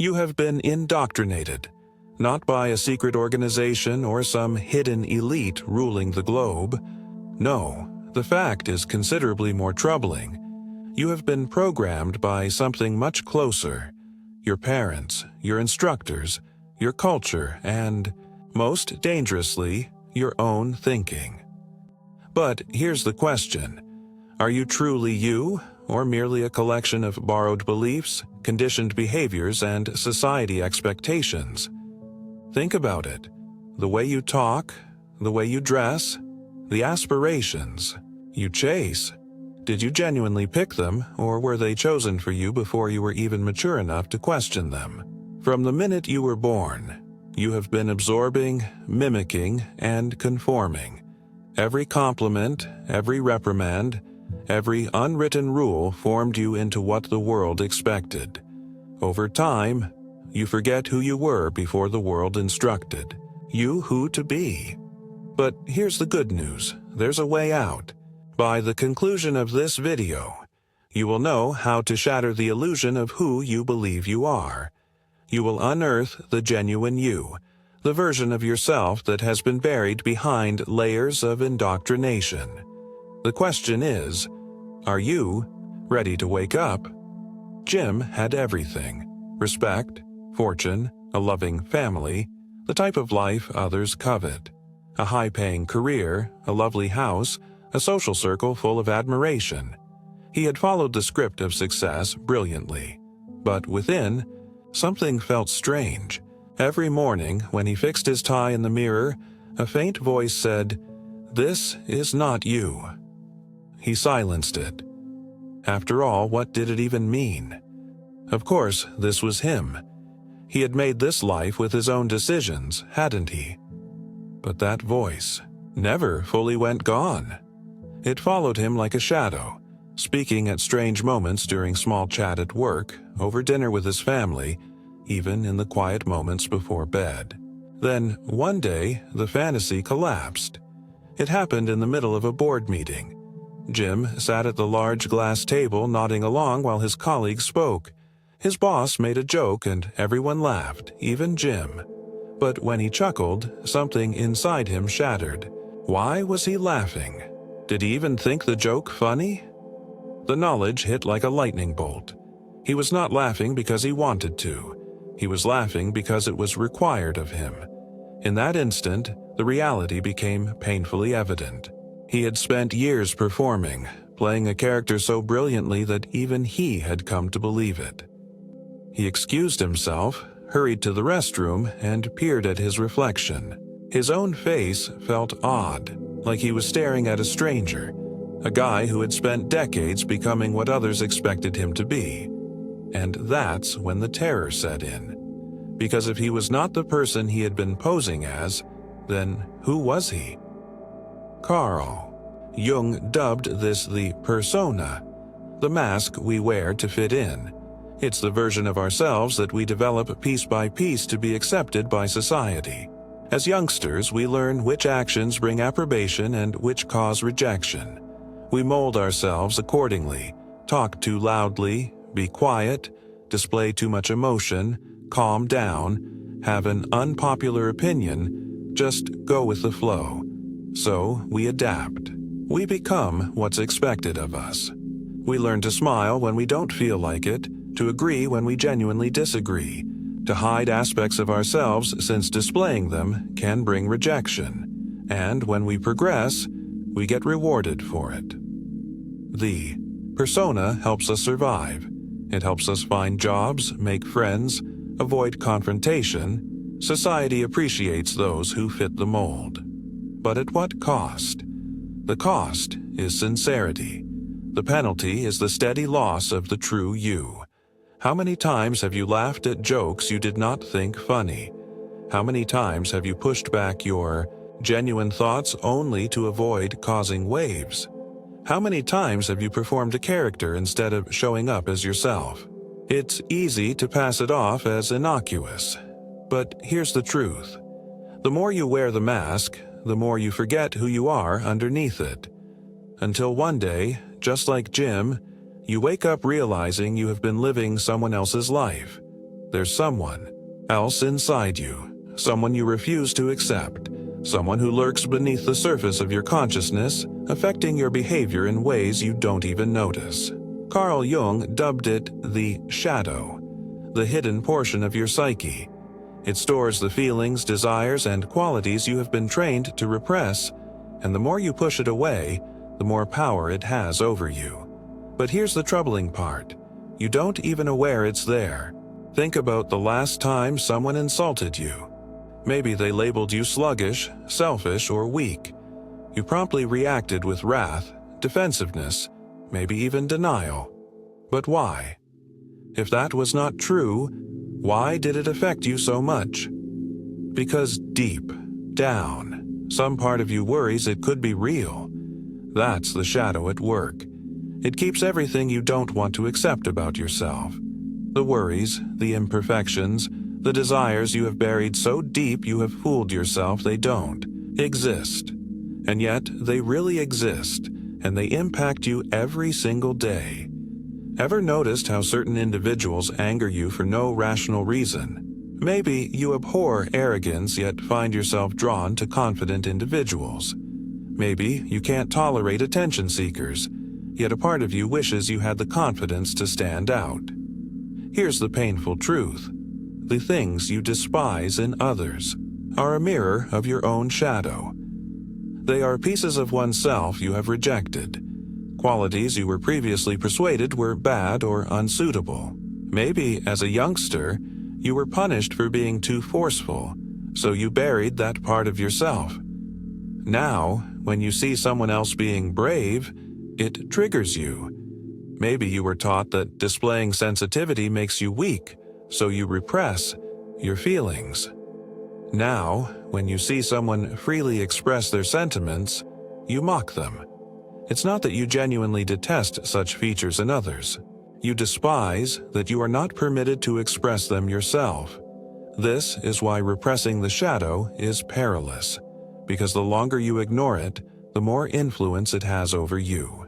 You have been indoctrinated, not by a secret organization or some hidden elite ruling the globe. No, the fact is considerably more troubling. You have been programmed by something much closer: your parents, your instructors, your culture, and, most dangerously, your own thinking. But here's the question: are you truly you, or merely a collection of borrowed beliefs, conditioned behaviors, and society expectations? Think about it. The way you talk, the way you dress, the aspirations you chase. Did you genuinely pick them, or were they chosen for you before you were even mature enough to question them? From the minute you were born, you have been absorbing, mimicking, and conforming. Every compliment, every reprimand, every unwritten rule formed you into what the world expected. Over time, you forget who you were before the world instructed you who to be. But here's the good news: there's a way out. By the conclusion of this video, you will know how to shatter the illusion of who you believe you are. You will unearth the genuine you, the version of yourself that has been buried behind layers of indoctrination. The question is, are you ready to wake up? Jim had everything: respect, fortune, a loving family, the type of life others covet, a high-paying career, a lovely house, a social circle full of admiration. He had followed the script of success brilliantly. But within, something felt strange. Every morning, when he fixed his tie in the mirror, a faint voice said, "This is not you." He silenced it. After all, what did it even mean? Of course, this was him. He had made this life with his own decisions, hadn't he? But that voice never fully went gone. It followed him like a shadow, speaking at strange moments during small chat at work, over dinner with his family, even in the quiet moments before bed. Then, one day, the fantasy collapsed. It happened in the middle of a board meeting. Jim sat at the large glass table nodding along while his colleagues spoke. His boss made a joke and everyone laughed, even Jim. But when he chuckled, something inside him shattered. Why was he laughing? Did he even think the joke funny? The knowledge hit like a lightning bolt. He was not laughing because he wanted to. He was laughing because it was required of him. In that instant, the reality became painfully evident. He had spent years performing, playing a character so brilliantly that even he had come to believe it. He excused himself, hurried to the restroom, and peered at his reflection. His own face felt odd, like he was staring at a stranger, a guy who had spent decades becoming what others expected him to be. And that's when the terror set in. Because if he was not the person he had been posing as, then who was he? Carl. Jung dubbed this the persona, the mask we wear to fit in. It's the version of ourselves that we develop piece by piece to be accepted by society. As youngsters, we learn which actions bring approbation and which cause rejection. We mold ourselves accordingly, talk too loudly, be quiet, display too much emotion, calm down, have an unpopular opinion, just go with the flow. So we adapt. We become what's expected of us. We learn to smile when we don't feel like it, to agree when we genuinely disagree, to hide aspects of ourselves since displaying them can bring rejection. And when we progress, we get rewarded for it. The persona helps us survive. It helps us find jobs, make friends, avoid confrontation. Society appreciates those who fit the mold. But at what cost? The cost is sincerity. The penalty is the steady loss of the true you. How many times have you laughed at jokes you did not think funny? How many times have you pushed back your genuine thoughts only to avoid causing waves? How many times have you performed a character instead of showing up as yourself? It's easy to pass it off as innocuous. But here's the truth. The more you wear the mask, the more you forget who you are underneath it. Until one day, just like Jim, you wake up realizing you have been living someone else's life. There's someone else inside you, someone you refuse to accept, someone who lurks beneath the surface of your consciousness, affecting your behavior in ways you don't even notice. Carl Jung dubbed it the shadow, the hidden portion of your psyche. It stores the feelings, desires, and qualities you have been trained to repress, and the more you push it away, the more power it has over you. But here's the troubling part. You don't even aware it's there. Think about the last time someone insulted you. Maybe they labeled you sluggish, selfish, or weak. You promptly reacted with wrath, defensiveness, maybe even denial. But why? If that was not true, why did it affect you so much? Because deep down, some part of you worries it could be real. That's the shadow at work. It keeps everything you don't want to accept about yourself. The worries, the imperfections, the desires you have buried so deep you have fooled yourself they don't exist. And yet they really exist, and they impact you every single day. Ever noticed how certain individuals anger you for no rational reason? Maybe you abhor arrogance yet find yourself drawn to confident individuals. Maybe you can't tolerate attention seekers, yet a part of you wishes you had the confidence to stand out. Here's the painful truth. The things you despise in others are a mirror of your own shadow. They are pieces of oneself you have rejected, qualities you were previously persuaded were bad or unsuitable. Maybe, as a youngster, you were punished for being too forceful, so you buried that part of yourself. Now, when you see someone else being brave, it triggers you. Maybe you were taught that displaying sensitivity makes you weak, so you repress your feelings. Now, when you see someone freely express their sentiments, you mock them. It's not that you genuinely detest such features in others. You despise that you are not permitted to express them yourself. This is why repressing the shadow is perilous, because the longer you ignore it, the more influence it has over you.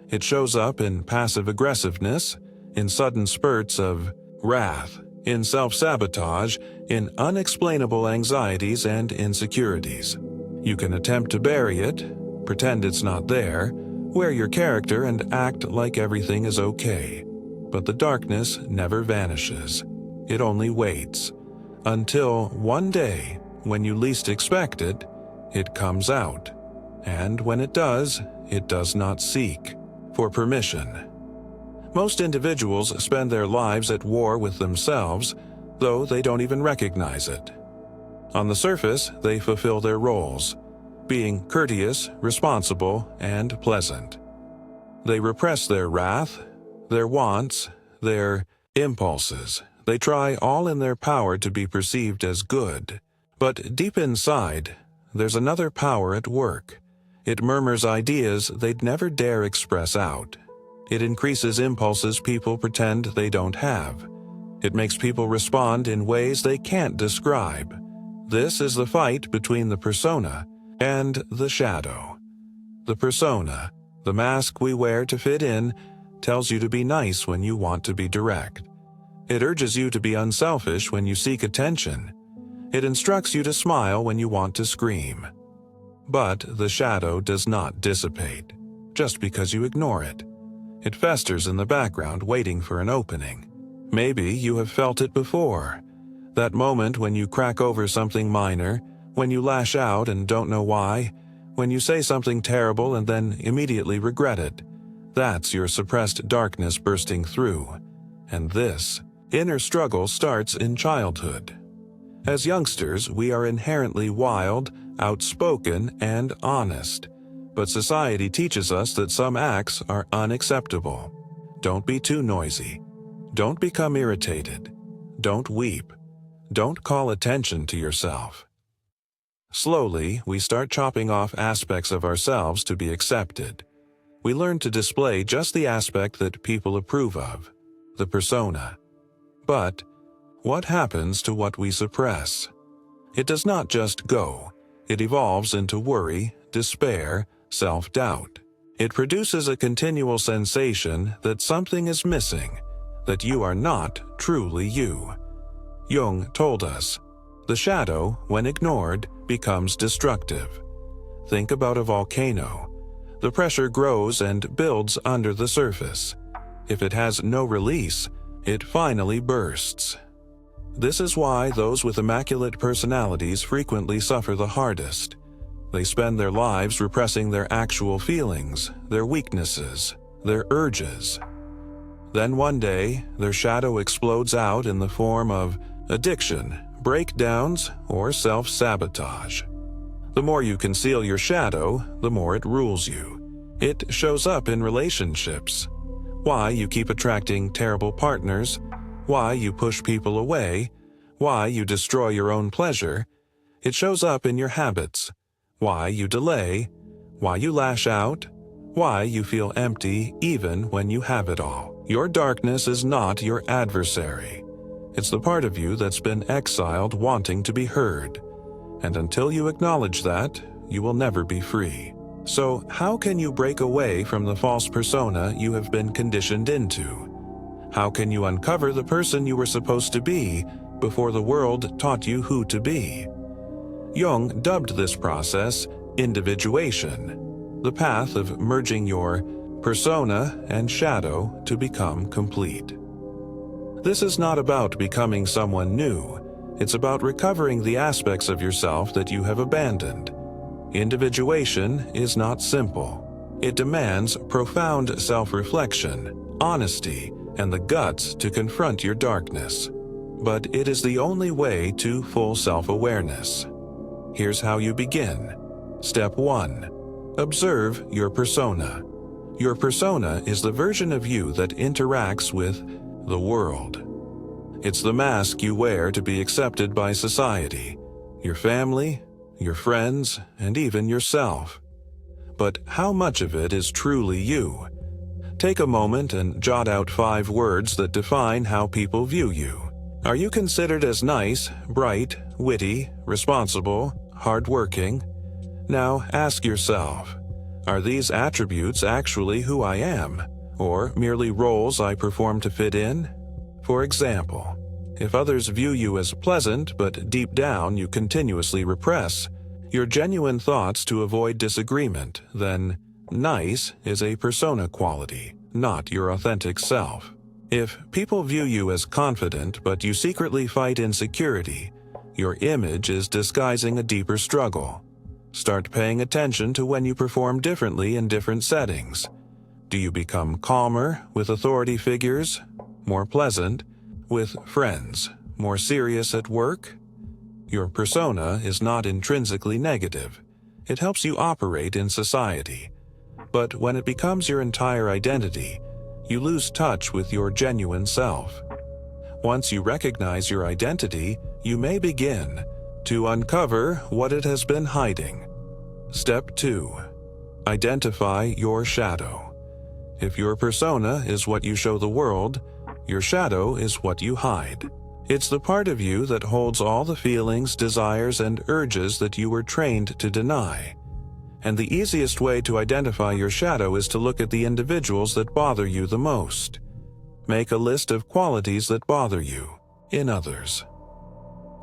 It shows up in passive aggressiveness, in sudden spurts of wrath, in self-sabotage, in unexplainable anxieties and insecurities. You can attempt to bury it, pretend it's not there, wear your character and act like everything is okay. But the darkness never vanishes. It only waits. Until one day, when you least expect it, it comes out. And when it does not seek for permission. Most individuals spend their lives at war with themselves, though they don't even recognize it. On the surface, they fulfill their roles, being courteous, responsible, and pleasant. They repress their wrath, their wants, their impulses. They try all in their power to be perceived as good. But deep inside, there's another power at work. It murmurs ideas they'd never dare express out. It increases impulses people pretend they don't have. It makes people respond in ways they can't describe. This is the fight between the persona and the shadow. The persona, the mask we wear to fit in, tells you to be nice when you want to be direct. It urges you to be unselfish when you seek attention. It instructs you to smile when you want to scream. But the shadow does not dissipate, just because you ignore it. It festers in the background waiting for an opening. Maybe you have felt it before. That moment when you crack over something minor, when you lash out and don't know why, when you say something terrible and then immediately regret it. That's your suppressed darkness bursting through. And this inner struggle starts in childhood. As youngsters, we are inherently wild, outspoken, and honest. But society teaches us that some acts are unacceptable. Don't be too noisy. Don't become irritated. Don't weep. Don't call attention to yourself. Slowly, we start chopping off aspects of ourselves to be accepted. We learn to display just the aspect that people approve of, the persona. But what happens to what we suppress? It does not just go. It evolves into worry, despair, self-doubt. It produces a continual sensation that something is missing, that you are not truly you. Jung told us, the shadow, when ignored, becomes destructive. Think about a volcano. The pressure grows and builds under the surface. If it has no release, it finally bursts. This is why those with immaculate personalities frequently suffer the hardest. They spend their lives repressing their actual feelings, their weaknesses, their urges. Then one day, their shadow explodes out in the form of addiction, breakdowns, or self-sabotage. The more you conceal your shadow, the more it rules you. It shows up in relationships. Why you keep attracting terrible partners, why you push people away, why you destroy your own pleasure. It shows up in your habits. Why you delay, why you lash out, why you feel empty even when you have it all. Your darkness is not your adversary. It's the part of you that's been exiled wanting to be heard. And until you acknowledge that, you will never be free. So how can you break away from the false persona you have been conditioned into? How can you uncover the person you were supposed to be before the world taught you who to be? Jung dubbed this process individuation, the path of merging your persona and shadow to become complete. This is not about becoming someone new. It's about recovering the aspects of yourself that you have abandoned. Individuation is not simple. It demands profound self-reflection, honesty, and the guts to confront your darkness. But it is the only way to full self-awareness. Here's how you begin. Step 1. Observe your persona. Your persona is the version of you that interacts with the world. It's the mask you wear to be accepted by society, your family, your friends, and even yourself. But how much of it is truly you? Take a moment and jot out 5 words that define how people view you. Are you considered as nice, bright, witty, responsible, hardworking? Now ask yourself, are these attributes actually who I am, or merely roles I perform to fit in? For example, if others view you as pleasant but deep down you continuously repress your genuine thoughts to avoid disagreement, then nice is a persona quality, not your authentic self. If people view you as confident but you secretly fight insecurity, your image is disguising a deeper struggle. Start paying attention to when you perform differently in different settings. Do you become calmer with authority figures, more pleasant with friends, more serious at work? Your persona is not intrinsically negative. It helps you operate in society. But when it becomes your entire identity, you lose touch with your genuine self. Once you recognize your identity, you may begin to uncover what it has been hiding. Step 2. Identify your shadow. If your persona is what you show the world, your shadow is what you hide. It's the part of you that holds all the feelings, desires, and urges that you were trained to deny. And the easiest way to identify your shadow is to look at the individuals that bother you the most. Make a list of qualities that bother you in others.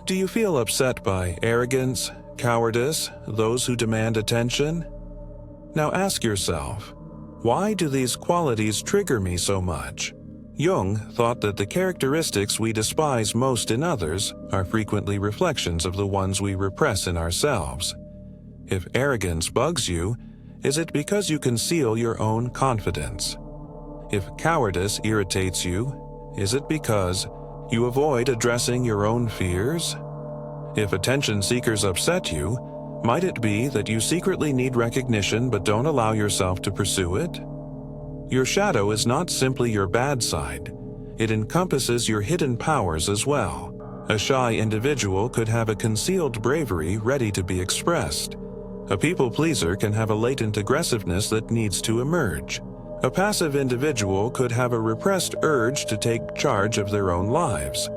Do you feel upset by arrogance, cowardice, those who demand attention? Now ask yourself, why do these qualities trigger me so much? Jung thought that the characteristics we despise most in others are frequently reflections of the ones we repress in ourselves. If arrogance bugs you, is it because you conceal your own confidence? If cowardice irritates you, is it because you avoid addressing your own fears? If attention seekers upset you, might it be that you secretly need recognition but don't allow yourself to pursue it? Your shadow is not simply your bad side. It encompasses your hidden powers as well. A shy individual could have a concealed bravery ready to be expressed. A people pleaser can have a latent aggressiveness that needs to emerge. A passive individual could have a repressed urge to take charge of their own lives.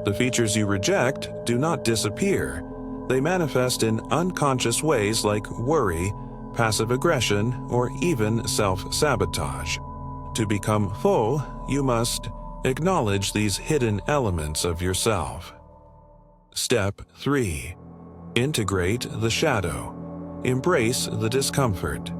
The features you reject do not disappear. They manifest in unconscious ways like worry, passive aggression, or even self-sabotage. To become full, you must acknowledge these hidden elements of yourself. Step 3. Integrate the shadow. Embrace the discomfort.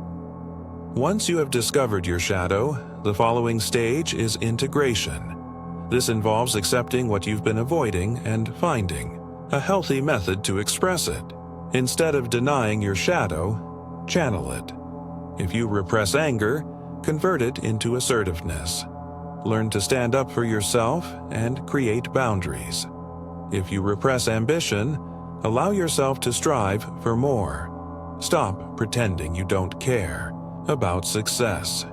Once you have discovered your shadow, the following stage is integration. This involves accepting what you've been avoiding and finding a healthy method to express it. Instead of denying your shadow, channel it. If you repress anger, convert it into assertiveness. Learn to stand up for yourself and create boundaries. If you repress ambition, allow yourself to strive for more. Stop pretending you don't care about success.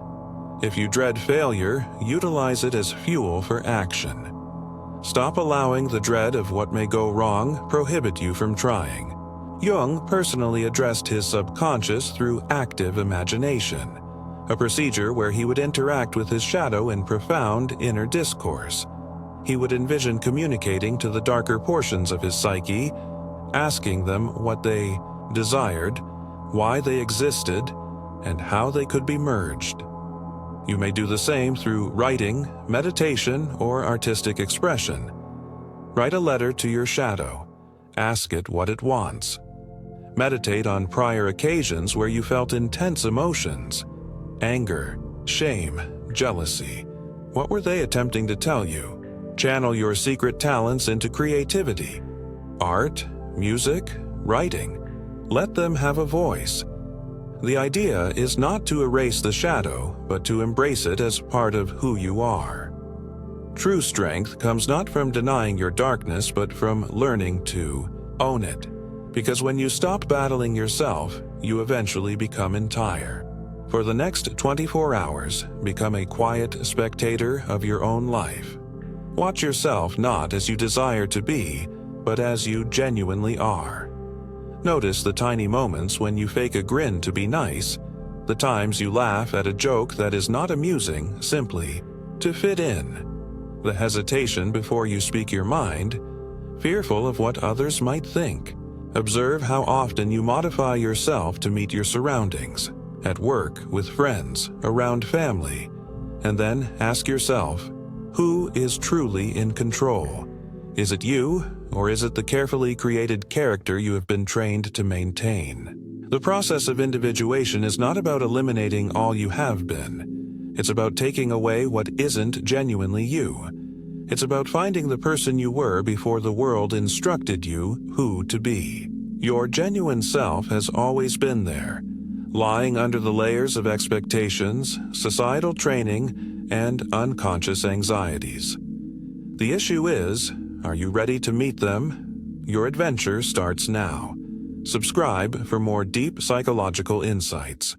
If you dread failure, utilize it as fuel for action. Stop allowing the dread of what may go wrong prohibit you from trying. Jung personally addressed his subconscious through active imagination, a procedure where he would interact with his shadow in profound inner discourse. He would envision communicating to the darker portions of his psyche, asking them what they desired, why they existed, and how they could be merged. You may do the same through writing, meditation, or artistic expression. Write a letter to your shadow. Ask it what it wants. Meditate on prior occasions where you felt intense emotions. Anger, shame, jealousy. What were they attempting to tell you? Channel your secret talents into creativity. Art, music, writing. Let them have a voice. The idea is not to erase the shadow, but to embrace it as part of who you are. True strength comes not from denying your darkness, but from learning to own it. Because when you stop battling yourself, you eventually become entire. For the next 24 hours, become a quiet spectator of your own life. Watch yourself not as you desire to be, but as you genuinely are. Notice the tiny moments when you fake a grin to be nice, the times you laugh at a joke that is not amusing simply to fit in, the hesitation before you speak your mind, fearful of what others might think. Observe how often you modify yourself to meet your surroundings, at work, with friends, around family, and then ask yourself, who is truly in control? Is it you, or is it the carefully created character you have been trained to maintain? The process of individuation is not about eliminating all you have been. It's about taking away what isn't genuinely you. It's about finding the person you were before the world instructed you who to be. Your genuine self has always been there, lying under the layers of expectations, societal training, and unconscious anxieties. The issue is, are you ready to meet them? Your adventure starts now. Subscribe for more deep psychological insights.